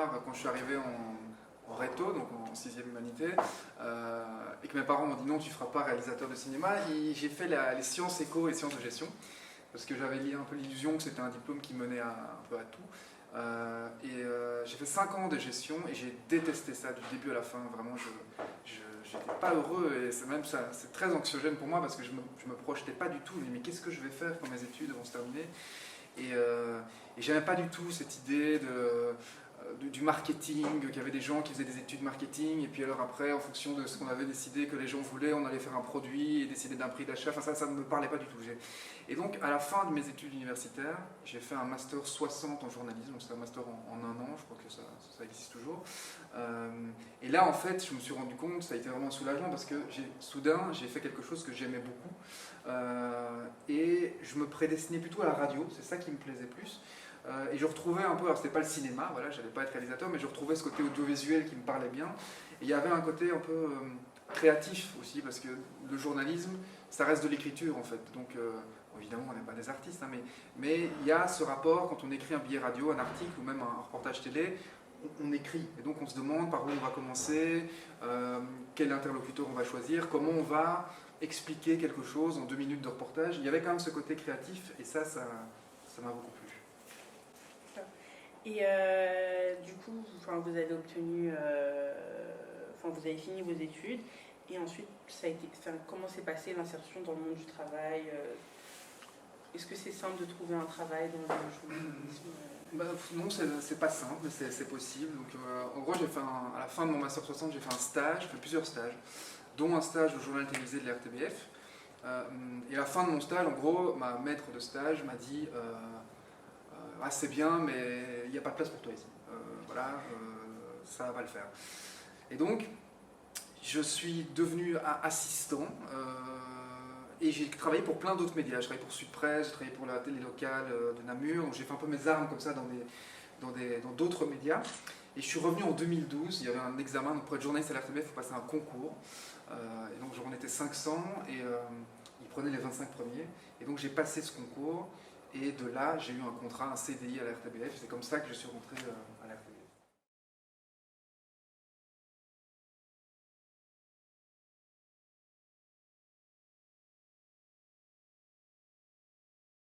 ingénieur quand je suis arrivé en Réto, donc en 6e humanité, et que mes parents m'ont dit non, tu ne feras pas réalisateur de cinéma, j'ai fait les sciences éco et sciences de gestion, parce que j'avais un peu l'illusion que c'était un diplôme qui menait un peu à tout. J'ai fait 5 ans de gestion et j'ai détesté ça du début à la fin. Vraiment, je n'étais pas heureux et c'est très anxiogène pour moi parce que je me projetais pas du tout. Je me dis, mais qu'est-ce que je vais faire quand mes études vont se terminer? Et j'aimais pas du tout cette idée du marketing, qu'il y avait des gens qui faisaient des études marketing, et puis alors après, en fonction de ce qu'on avait décidé que les gens voulaient, on allait faire un produit et décider d'un prix d'achat. Enfin, ça ne me parlait pas du tout. Et donc, à la fin de mes études universitaires, j'ai fait un master 60 en journalisme, donc c'est un master en un an, je crois que ça existe toujours. Et là, en fait, je me suis rendu compte, ça a été vraiment soulageant, parce que soudain, j'ai fait quelque chose que j'aimais beaucoup, et je me prédestinais plutôt à la radio, c'est ça qui me plaisait plus. Et je retrouvais un peu, alors c'était pas le cinéma, voilà, j'allais pas être réalisateur, mais je retrouvais ce côté audiovisuel qui me parlait bien. Et il y avait un côté un peu créatif aussi, parce que le journalisme, ça reste de l'écriture en fait. Donc évidemment, on n'est pas des artistes, hein, mais il y a ce rapport, quand on écrit un billet radio, un article ou même un reportage télé, on écrit. Et donc on se demande par où on va commencer, quel interlocuteur on va choisir, comment on va expliquer quelque chose en 2 minutes de reportage. Il y avait quand même ce côté créatif, et ça m'a beaucoup plu. Et du coup, vous avez obtenu, vous avez fini vos études, et ensuite, comment s'est passée l'insertion dans le monde du travail? Est-ce que c'est simple de trouver un travail dans le journalisme? Non, c'est pas simple, mais c'est possible. Donc, en gros, à la fin de mon master 60, j'ai fait un stage, j'ai fait plusieurs stages, dont un stage au journal télévisé de la RTBF. Et à la fin de mon stage, en gros, ma maître de stage m'a dit ah, c'est bien, mais il n'y a pas de place pour toi ici. Ça va le faire. Et donc, je suis devenu assistant et j'ai travaillé pour plein d'autres médias. Je travaillé pour Sud Presse, j'ai travaillé pour la télé locale de Namur. Donc j'ai fait un peu mes armes comme ça dans d'autres médias. Et je suis revenu en 2012, il y avait un examen, donc pour être journaliste à la RTBF, il faut passer un concours. Et donc j'en étais 500 et ils prenaient les 25 premiers. Et donc j'ai passé ce concours. Et de là, j'ai eu un contrat, un CDI à la RTBF. C'est comme ça que je suis rentré à la RTBF.